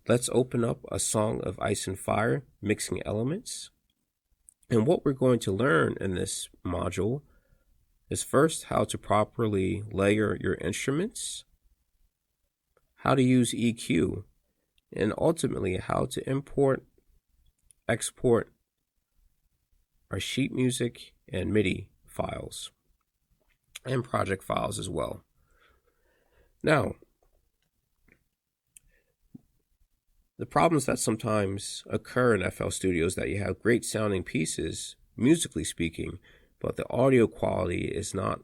Let's open up A Song of Ice and Fire, Mixing Elements. And what we're going to learn in this module is first how to properly layer your instruments, how to use EQ, and ultimately how to import, export our sheet music and MIDI files and project files as well. Now, the problems that sometimes occur in FL Studio is that you have great sounding pieces, musically speaking, but the audio quality is not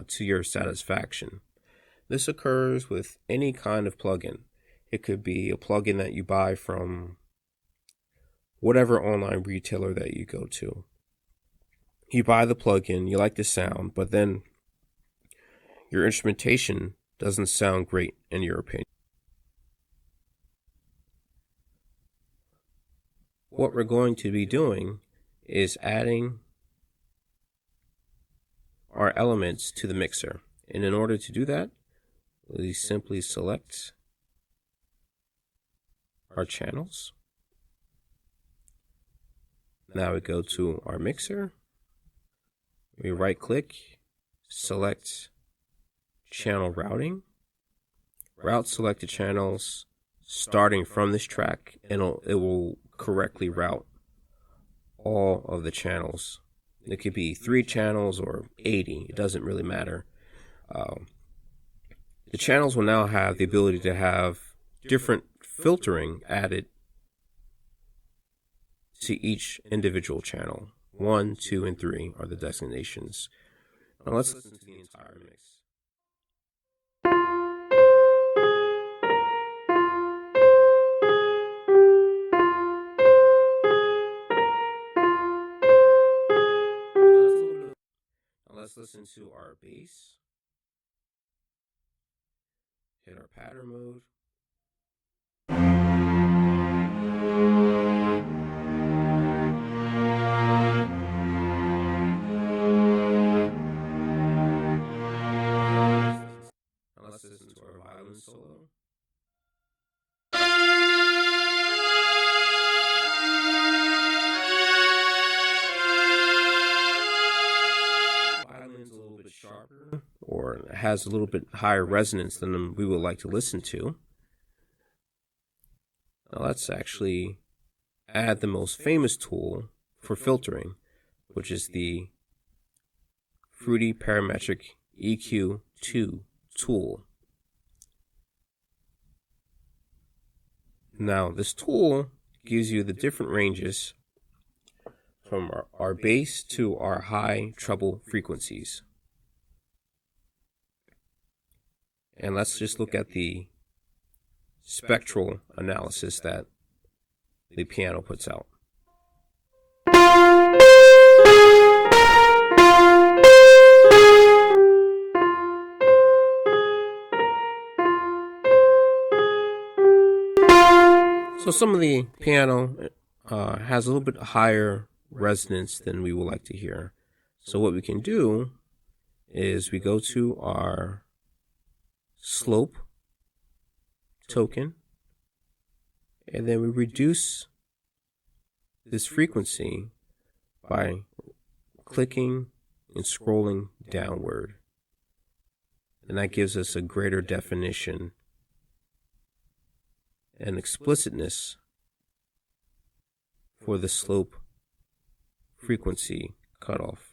to your satisfaction. This occurs with any kind of plugin. It could be a plugin that you buy from whatever online retailer that you go to. You buy the plugin, you like the sound, but then your instrumentation doesn't sound great in your opinion. What we're going to be doing is adding our elements to the mixer. And in order to do that, we simply select our channels. Now we go to our mixer. We right click, select channel routing, route selected channels starting from this track, and it will correctly route all of the channels. It could be 3 channels or 80, it doesn't really matter. The channels will now have the ability to have different filtering added to each individual channel. 1, 2, and 3 are the designations. Now let's listen to the entire mix. Let's listen to our bass. Hit our pattern mode. Now let's listen to our violin solo. Violin's a little bit sharper, or has a little bit higher resonance than we would like to listen to. Now let's actually add the most famous tool for filtering, which is the Fruity Parametric EQ2 tool. Now this tool gives you the different ranges from our bass to our high treble frequencies. And let's just look at the spectral analysis that the piano puts out. So some of the piano has a little bit higher resonance than we would like to hear. So what we can do is we go to our slope token, and then we reduce this frequency by clicking and scrolling downward. And that gives us a greater definition and explicitness for the slope frequency cutoff.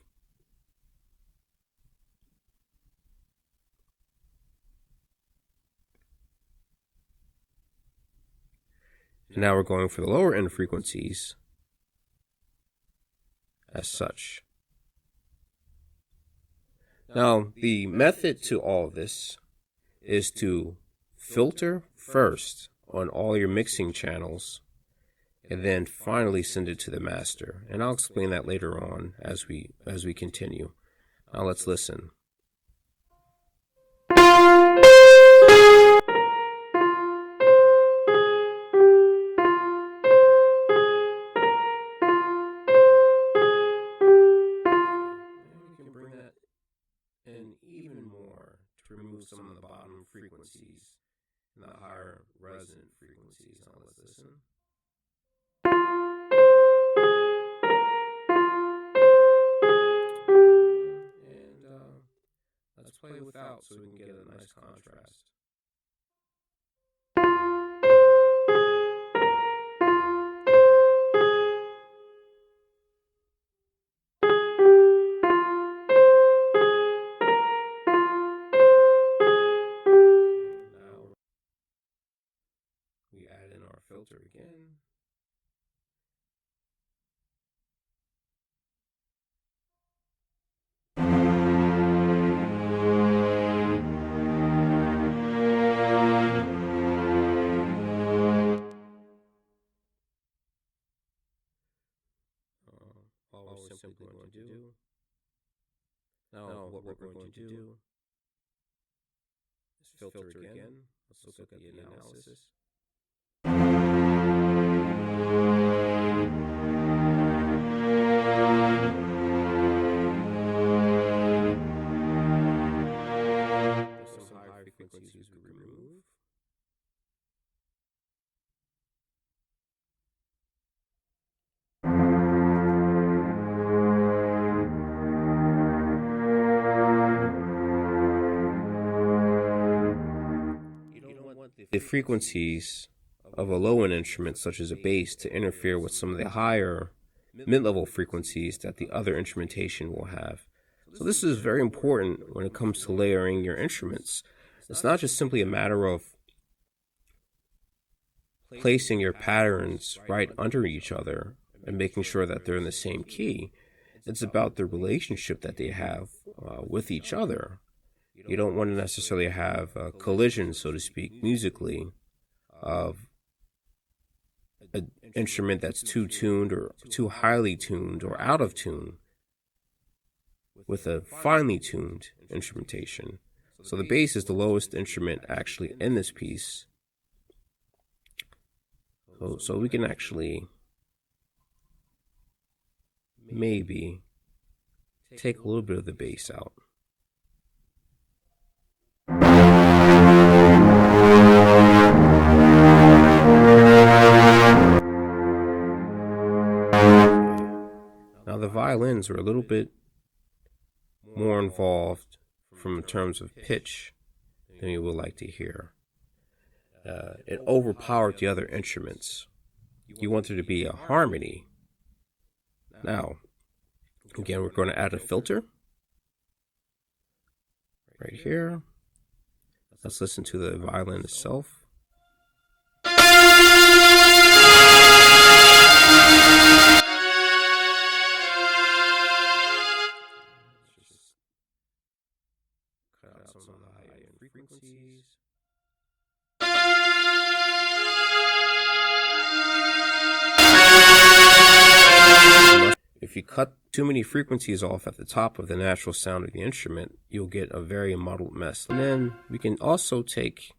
And now we're going for the lower end frequencies as such. Now, the method to all of this is to filter first on all your mixing channels and then finally send it to the master. And I'll explain that later on as we continue. Now let's listen. And even more to remove some of the bottom frequencies and the higher resonant frequencies. Now so we can get a nice contrast. Now we add in our filter again. All we're simply going to do. Now what we're going to do is filter again. Let's look at the analysis. There's some higher frequencies we remove. The frequencies of a low-end instrument, such as a bass, to interfere with some of the higher mid-level frequencies that the other instrumentation will have. So this is very important when it comes to layering your instruments. It's not just simply a matter of placing your patterns right under each other and making sure that they're in the same key. It's about the relationship that they have with each other. You don't want to necessarily have a collision, so to speak, musically, of an instrument that's too tuned or too highly tuned or out of tune with a finely tuned instrumentation. So the bass is the lowest instrument actually in this piece. So we can actually maybe take a little bit of the bass out. Now the violins are a little bit more involved from terms of pitch than you would like to hear. It overpowered the other instruments. You want there to be a harmony. Now, again, we're going to add a filter right here. Let's listen to the violin itself. Just cut out some of the high-end frequencies. If you cut too many frequencies off at the top of the natural sound of the instrument, you'll get a very muddled mess. And then we can also take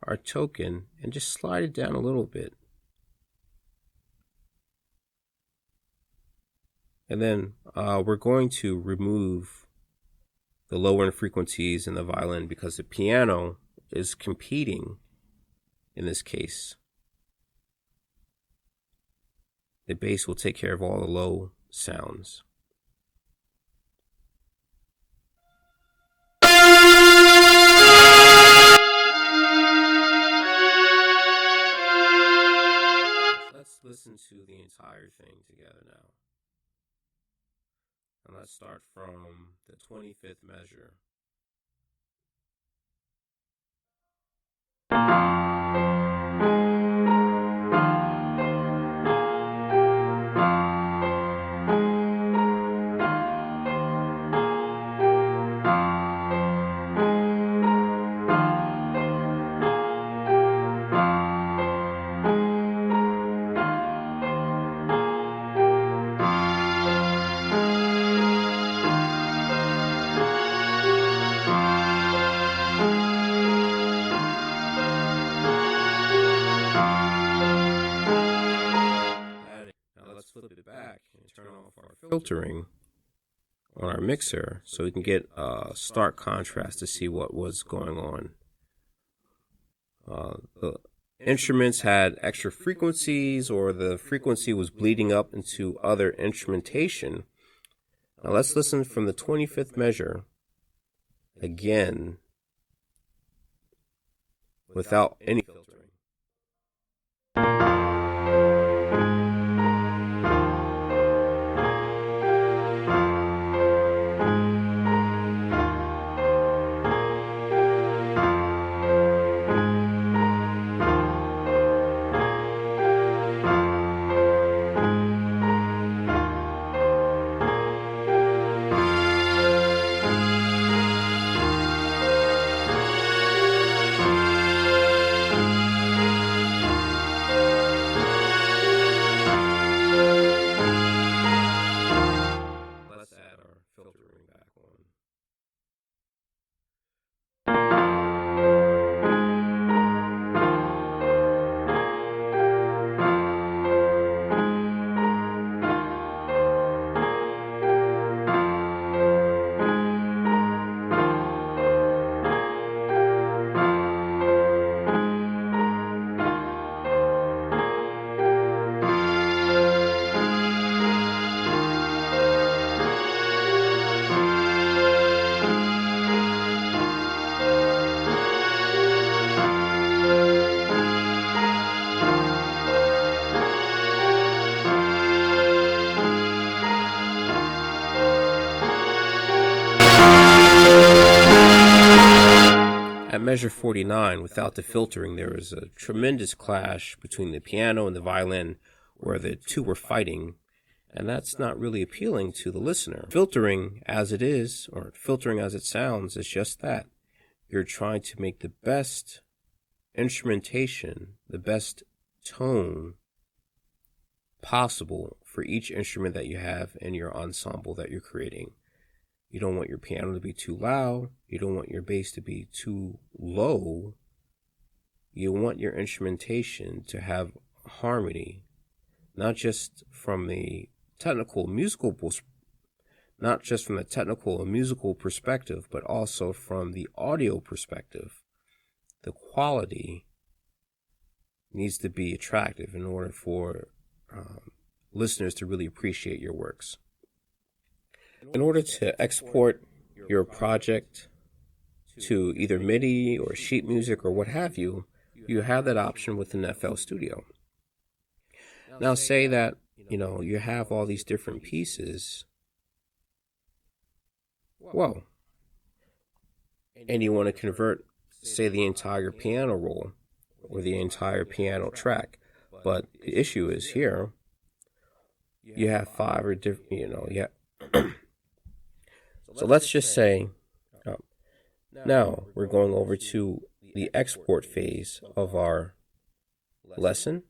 our token and just slide it down a little bit. And then we're going to remove the lower end frequencies in the violin because the piano is competing in this case. The bass will take care of all the low sounds. Let's listen to the entire thing together now. And let's start from the 25th measure. Flip it back and turn off our filtering on our mixer so we can get a stark contrast to see what was going on. The instruments had extra frequencies, or the frequency was bleeding up into other instrumentation. Now let's listen from the 25th measure again without any filtering. Let's add our filtering back on. At measure 49, without the filtering, there was a tremendous clash between the piano and the violin where the two were fighting, and that's not really appealing to the listener. Filtering as it is, or filtering as it sounds, is just that. You're trying to make the best instrumentation, the best tone possible for each instrument that you have in your ensemble that you're creating. You don't want your piano to be too loud. You don't want your bass to be too low. You want your instrumentation to have harmony, not just from the technical and musical perspective, but also from the audio perspective. The quality needs to be attractive in order for listeners to really appreciate your works. In order to export your project to either Midi or sheet music or what have you, you have that option within FL Studio. Now say that, you have all these different pieces. Well, and you want to convert, say, the entire piano roll or the entire piano track. But the issue is here, you have 5 or different, So let's just say, now we're going over to the export phase of our lesson.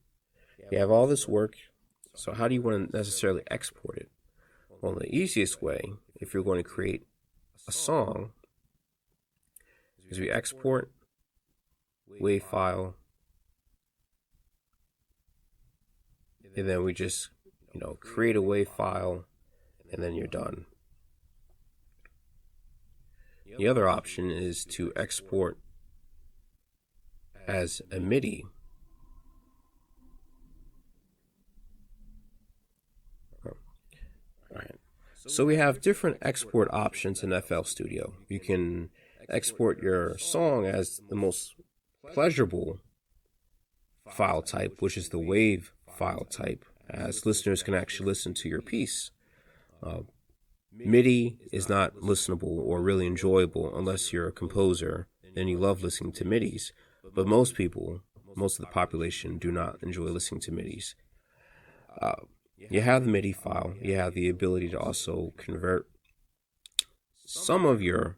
You have all this work, so how do you want to necessarily export it? Well, the easiest way, if you're going to create a song, is we export, WAV file, and then we just, create a WAV file, and then you're done. The other option is to export as a Midi. Alright. So we have different export options in FL Studio. You can export your song as the most pleasurable file type, which is the WAV file type, as listeners can actually listen to your piece. Midi is not listenable or really enjoyable unless you're a composer and you love listening to Midis. But most people, most of the population, do not enjoy listening to Midis. You have the Midi file. You have the ability to also convert some of your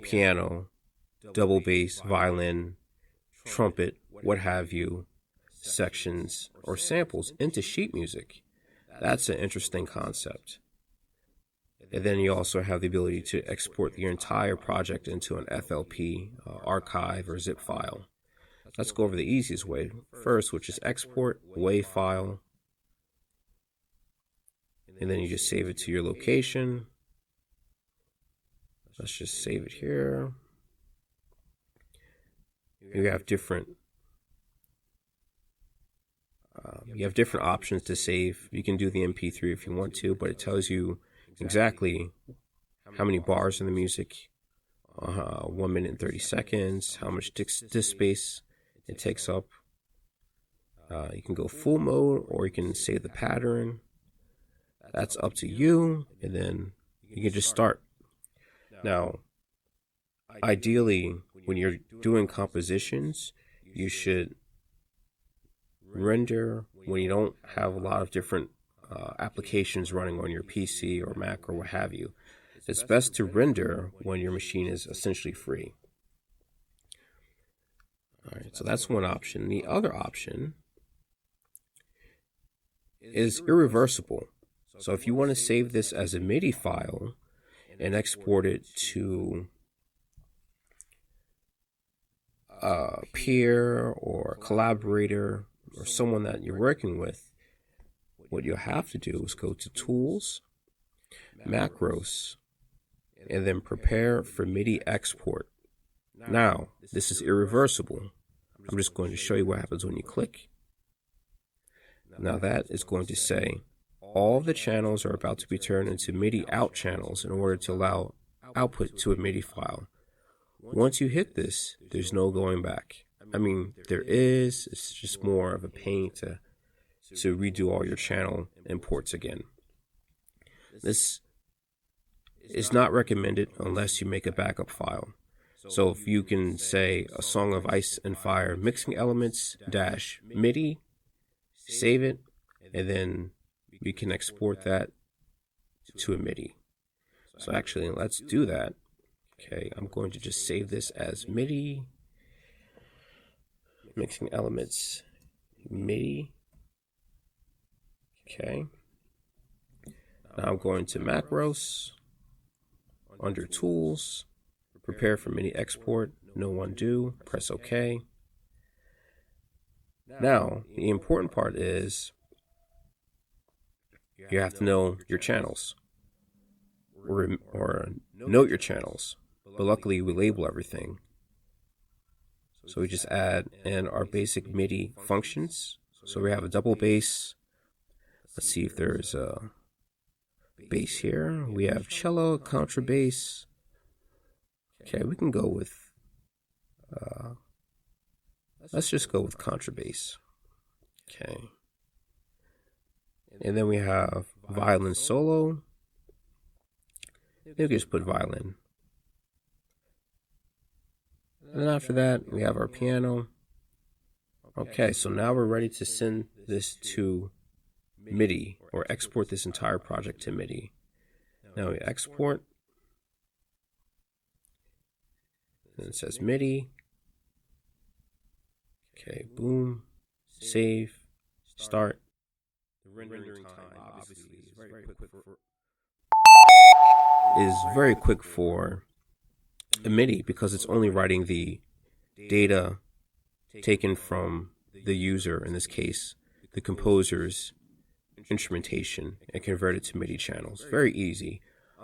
piano, double bass, violin, trumpet, what have you, sections or samples into sheet music. That's an interesting concept. And then you also have the ability to export your entire project into an FLP, archive, or zip file. Let's go over the easiest way first, which is export, WAV file, and then you just save it to your location. Let's just save it here. You have different options to save. You can do the MP3 if you want to, but it tells you exactly how many bars in the music 1 minute and 30 seconds, how much disk space it takes up. You can go full mode, or you can save the pattern. That's up to you, and then you can just start. Now, ideally, when you're doing compositions, you should render when you don't have a lot of different applications running on your PC or Mac or what have you. It's best to render when your machine is essentially free. All right, so that's one option. The other option is irreversible. So if you want to save this as a MIDI file and export it to a peer or a collaborator or someone that you're working with, what you'll have to do is go to Tools, Macros, and then Prepare for MIDI Export. Now, this is irreversible. I'm just going to show you what happens when you click. Now that is going to say all the channels are about to be turned into MIDI out channels in order to allow output to a MIDI file. Once you hit this, there's no going back. I mean, there is, it's just more of a pain to redo all your channel imports again. This is not recommended unless you make a backup file. So if you can say A Song of Ice and Fire mixing elements - MIDI, save it, and then we can export that to a MIDI. So actually, let's do that. Okay, I'm going to just save this as MIDI, mixing elements, MIDI. Okay. Now I'm going to Macros, under Tools, Prepare for MIDI Export, no undo, press OK. Now, the important part is you have to know your channels, or note your channels, but luckily we label everything. So we just add in our basic MIDI functions. So we have a double bass. Let's see if there's a bass here. We have cello, contrabass. Okay, we can go with, let's just go with contrabass. Okay. And then we have violin solo. Maybe just put violin. And then after that, we have our piano. Okay, so now we're ready to send this to MIDI, or export this entire project to MIDI. Now we export. And it says MIDI. Okay, boom, save, start. The rendering time obviously is very quick for a MIDI because it's only writing the data taken from the user, in this case, the composer's instrumentation, and convert it to MIDI channels. Very easy,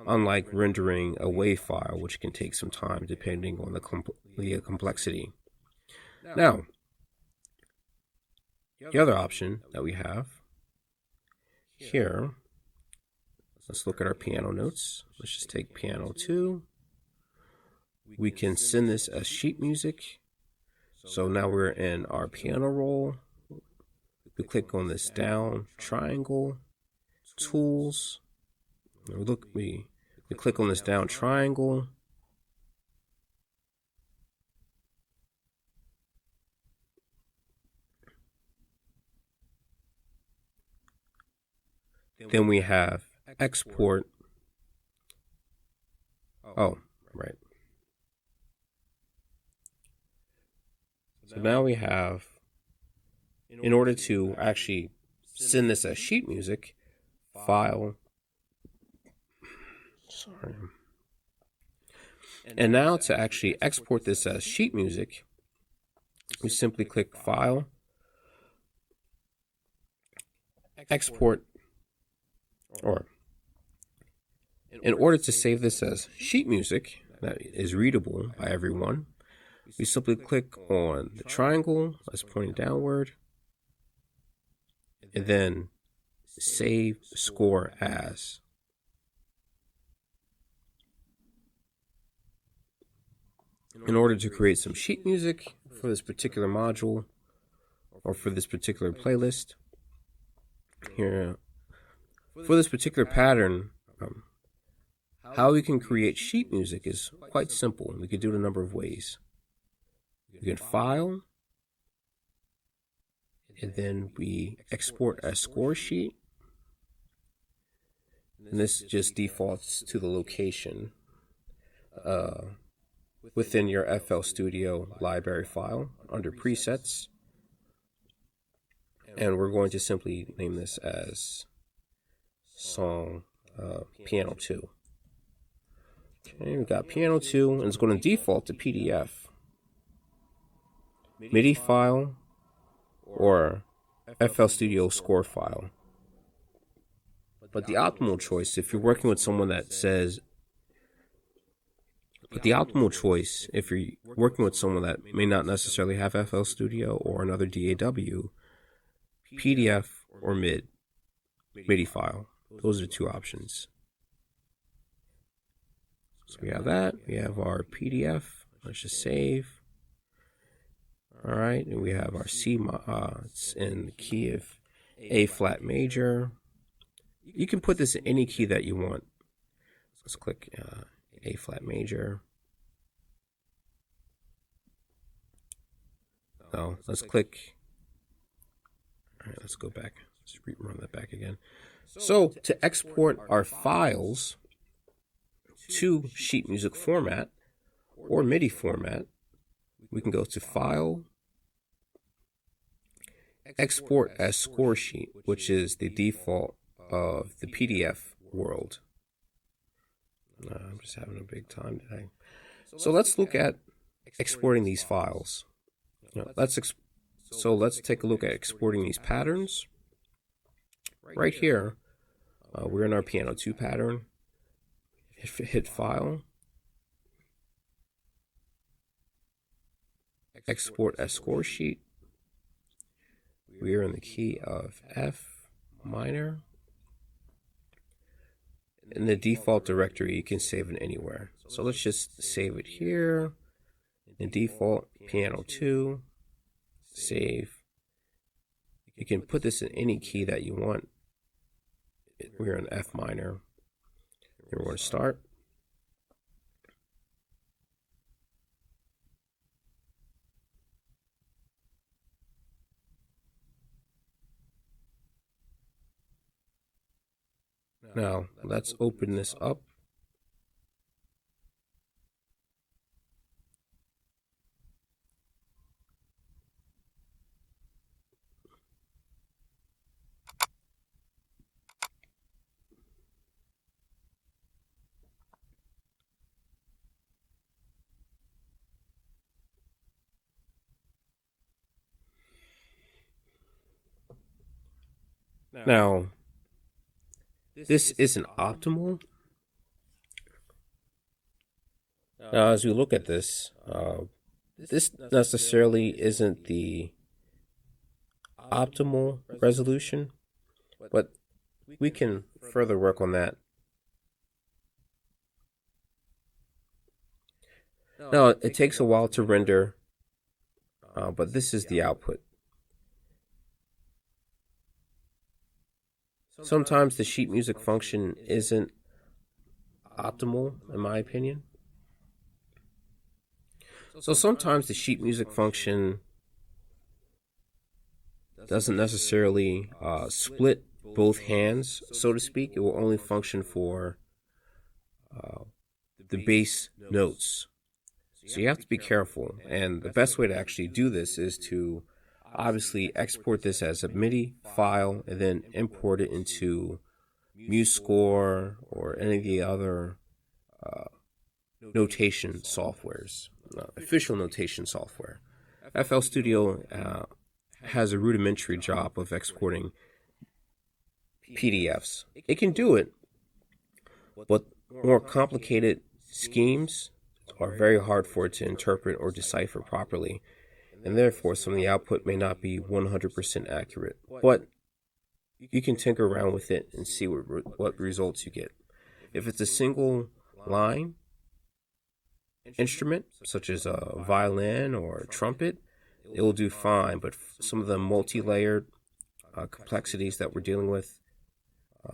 unlike rendering a WAV file, which can take some time depending on the complexity. Now, the other option that we have here, let's look at our piano notes. Let's just take piano 2. We can send this as sheet music. So now we're in our piano roll. We click on this down triangle, tools. We click on this down triangle. Then we have export. Oh, right. So now we have, in order to actually send this as sheet music, file. Sorry. And now to actually export this as sheet music, we simply click File, Export, or in order to save this as sheet music that is readable by everyone, we simply click on the triangle that's pointing downward, and then Save Score As. in order to create some sheet music for this particular module or for this particular playlist. Here, for this particular pattern, how we can create sheet music is quite simple. We can do it a number of ways. We can file, and then we export as score sheet. And this just defaults to the location within your FL Studio library file under presets. And we're going to simply name this as song piano 2. Okay, we got piano 2, and it's going to default to PDF, Midi file, or FL Studio score file. But the optimal choice, if you're working with someone that may not necessarily have FL Studio or another DAW, PDF or MIDI file. Those are the two options. So we have that. We have our PDF. Let's just save. All right, and we have our C. It's in the key of A flat major. You can put this in any key that you want. Let's click A flat major. No, let's click. All right, let's go back. Let's run that back again. So to export our files to sheet music format or MIDI format, we can go to File, Export as Score Sheet, which is the default of the PDF world. I'm just having a big time today. So let's look at exporting these files. Let's take a look at exporting these patterns. Right here, we're in our piano 2 pattern. Hit File, Export as Score Sheet. We are in the key of F minor. In the default directory, you can save it anywhere. So let's just save it here. In default, piano 2, save. You can put this in any key that you want. We're in F minor. Here we're going to start. Now, let's open this up. Now, this isn't optimal. Now, as we look at this, this necessarily isn't the optimal resolution, but we can further work on that. Now, it takes a while to render, but this is the output. Sometimes the sheet music function isn't optimal, in my opinion. So sometimes the sheet music function doesn't necessarily split both hands, so to speak. It will only function for the bass notes. So you have to be careful. And the best way to actually do this is to obviously export this as a MIDI file and then import it into MuseScore or any of the other notation softwares, official notation software. FL Studio has a rudimentary job of exporting PDFs. It can do it, but more complicated schemes are very hard for it to interpret or decipher properly, and therefore some of the output may not be 100% accurate. But you can tinker around with it and see what results you get. If it's a single line, instrument, such as a violin or a trumpet, it will do fine. But some of the multi-layered complexities that we're dealing with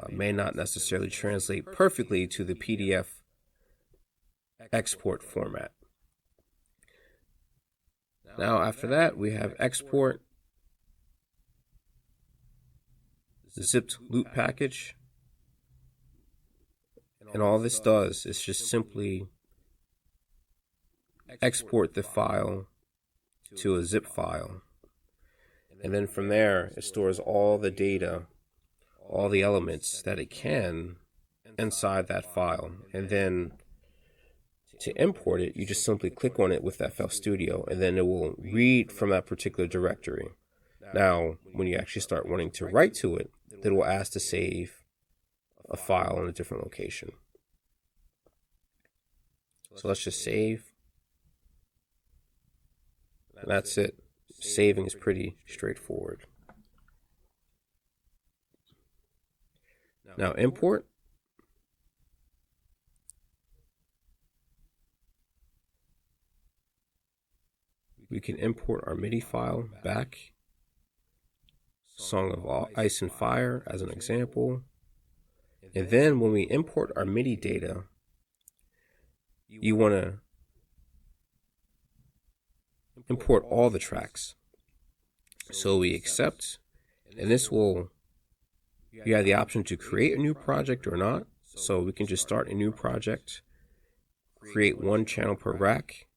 may not necessarily translate perfectly to the PDF export format. Now, after that, we have export the zipped loop package. And all this does is just simply export the file to a zip file. And then from there, it stores all the data, all the elements that it can inside that file. And then to import it, you just simply click on it with FL Studio, and then it will read from that particular directory. Now, when you actually start wanting to write to it, it will ask to save a file in a different location. So let's just save. And that's it. Saving is pretty straightforward. Now import. We can import our Midi file back. Song of Ice and Fire as an example. And then when we import our Midi data, you want to import all the tracks. So we accept, and this will, you have the option to create a new project or not. So we can just start a new project, create one channel per rack.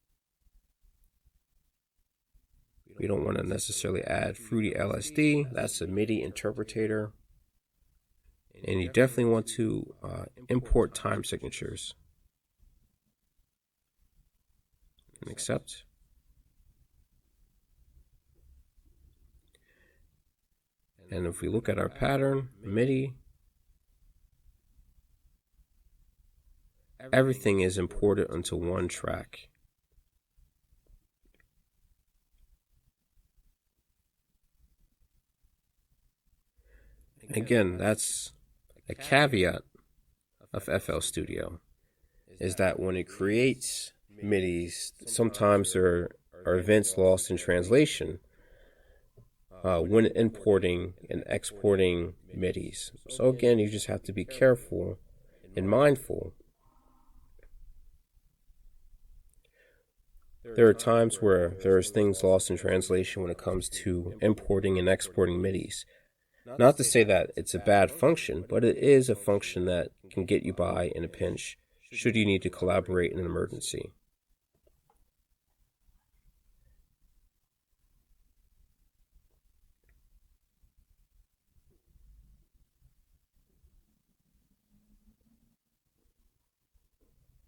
We don't want to necessarily add Fruity LSD. That's a Midi interpreter. And you definitely want to import time signatures. And accept. And if we look at our pattern, Midi, everything is imported onto one track. Again, that's a caveat of FL Studio, is that when it creates MIDIs, sometimes there are events lost in translation when importing and exporting MIDIs. So again, you just have to be careful and mindful. There are times where there's things lost in translation when it comes to importing and exporting MIDIs. Not to say that it's a bad function, but it is a function that can get you by in a pinch should you need to collaborate in an emergency.